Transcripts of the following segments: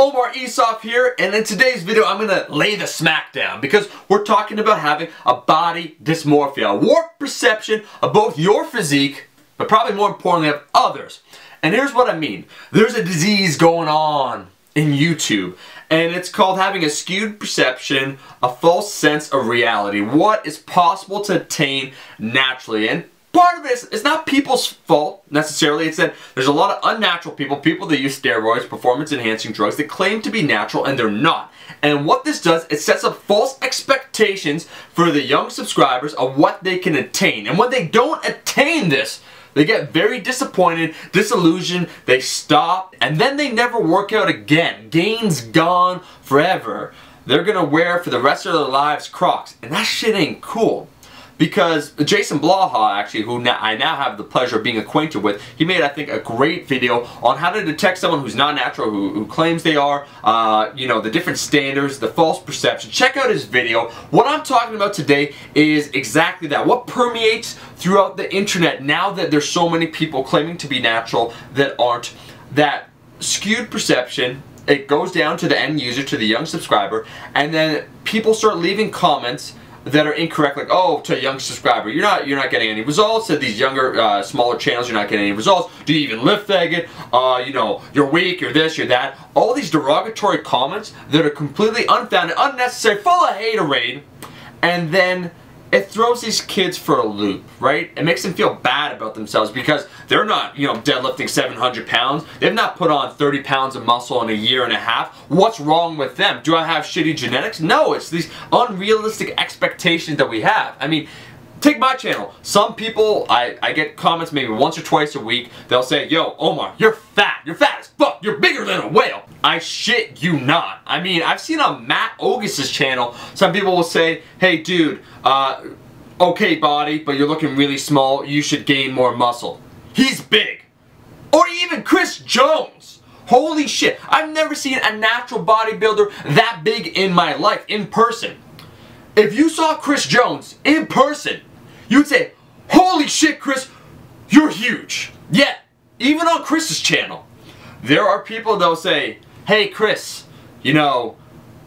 Omar Esop here, and in today's video I'm going to lay the smack down because we're talking about having a body dysmorphia, a warped perception of both your physique, but probably more importantly of others. And here's what I mean. There's a disease going on in YouTube, and it's called having a skewed perception, a false sense of reality, what is possible to attain naturally. And part of it is not people's fault necessarily. It's that there's a lot of unnatural people that use steroids, performance enhancing drugs that claim to be natural and they're not. And what this does, it sets up false expectations for the young subscribers of what they can attain. And when they don't attain this, they get very disappointed, disillusioned, they stop, and then they never work out again. Gains gone forever. They're gonna wear for the rest of their lives Crocs, and that shit ain't cool. Because Jason Blaha, actually, who I now have the pleasure of being acquainted with, he made, I think, a great video on how to detect someone who's not natural, who claims they are, you know, the different standards, the false perception. Check out his video. What I'm talking about today is exactly that. What permeates throughout the internet now that there's so many people claiming to be natural that aren't. That skewed perception, it goes down to the end user, to the young subscriber, and then people start leaving comments that are incorrect, like, oh, to a young subscriber, you're not getting any results. To these younger, smaller channels, you're not getting any results. Do you even lift it? You know, you're weak, you're this, you're that. All these derogatory comments that are completely unfounded, unnecessary, full of haterade, and then it throws these kids for a loop, right? It makes them feel bad about themselves because they're not, you know, deadlifting 700 pounds. They've not put on 30 pounds of muscle in a year and a half. What's wrong with them? Do I have shitty genetics? No, it's these unrealistic expectations that we have. I mean, take my channel. Some people, I get comments maybe once or twice a week. They'll say, yo, Omar, you're fat. You're fat as fuck. You're bigger than a whale. I shit you not. I mean, I've seen on Matt Ogus's channel, some people will say, hey dude, okay body, but you're looking really small. You should gain more muscle. He's big. Or even Chris Jones. Holy shit. I've never seen a natural bodybuilder that big in my life, in person. If you saw Chris Jones in person, you would say, holy shit, Chris, you're huge. Yet, even on Chris's channel, there are people that will say, hey Chris, you know,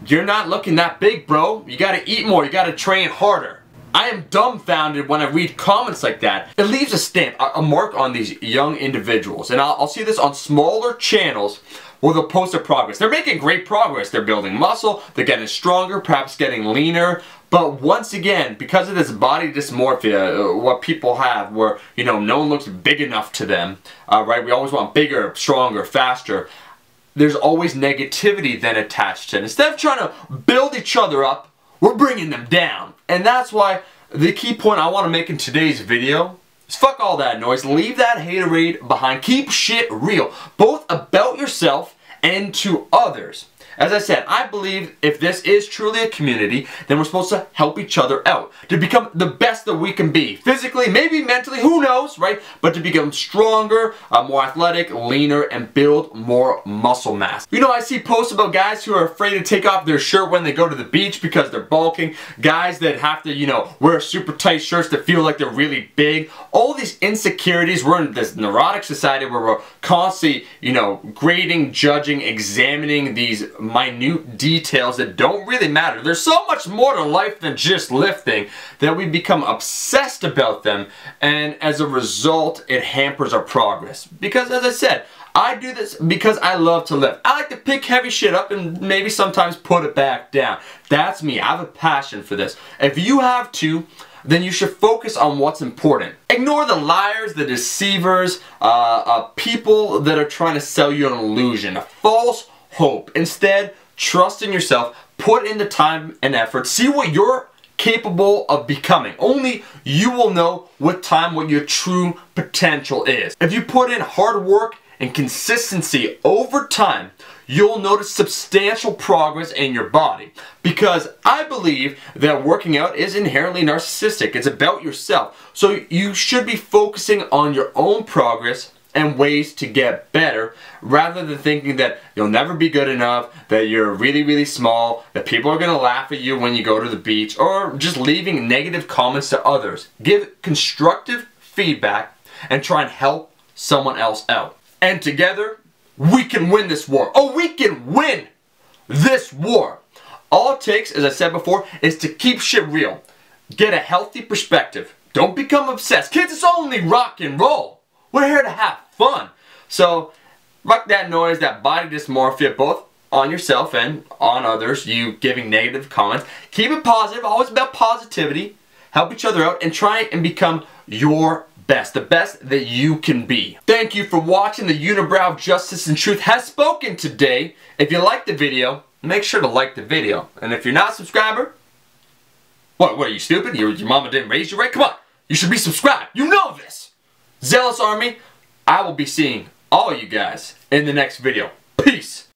you're not looking that big, bro. You gotta eat more, you gotta train harder. I am dumbfounded when I read comments like that. It leaves a stamp, a mark on these young individuals. And I'll see this on smaller channels where they'll post their progress. They're making great progress. They're building muscle, they're getting stronger, perhaps getting leaner. But once again, because of this body dysmorphia, what people have where, you know, no one looks big enough to them, right? We always want bigger, stronger, faster. There's always negativity then attached to it. Instead of trying to build each other up, we're bringing them down. And that's why the key point I want to make in today's video is fuck all that noise. Leave that haterade behind. Keep shit real, both about yourself and to others. As I said, I believe if this is truly a community, then we're supposed to help each other out. To become the best that we can be. Physically, maybe mentally, who knows, right? But to become stronger, more athletic, leaner, and build more muscle mass. You know, I see posts about guys who are afraid to take off their shirt when they go to the beach because they're bulking. Guys that have to, you know, wear super tight shirts to feel like they're really big. All these insecurities. We're in this neurotic society where we're constantly, you know, grading, judging, examining these minute details that don't really matter. There's so much more to life than just lifting that we become obsessed about them, and as a result it hampers our progress. Because as I said, I do this because I love to lift. I like to pick heavy shit up and maybe sometimes put it back down. That's me. I have a passion for this. If you have to, then you should focus on what's important. Ignore the liars, the deceivers, people that are trying to sell you an illusion, a false hope. Instead, trust in yourself, put in the time and effort, see what you're capable of becoming. Only you will know with time what your true potential is. If you put in hard work and consistency over time, you'll notice substantial progress in your body. Because I believe that working out is inherently narcissistic. It's about yourself. So you should be focusing on your own progress and ways to get better, rather than thinking that you'll never be good enough, that you're really, really small, that people are gonna laugh at you when you go to the beach, or just leaving negative comments to others. Give constructive feedback and try and help someone else out. And together, we can win this war. Oh, we can win this war. All it takes, as I said before, is to keep shit real. Get a healthy perspective. Don't become obsessed. Kids, it's only rock and roll. We're here to have fun. So, fuck that noise, that body dysmorphia, both on yourself and on others, you giving negative comments. Keep it positive, always about positivity. Help each other out and try and become your best, the best that you can be. Thank you for watching. The unibrow of justice and truth has spoken today. If you liked the video, make sure to like the video. And if you're not a subscriber, what are you, stupid? Your mama didn't raise you right? Come on, you should be subscribed. You know this. Zealous Army, I will be seeing all you guys in the next video. Peace.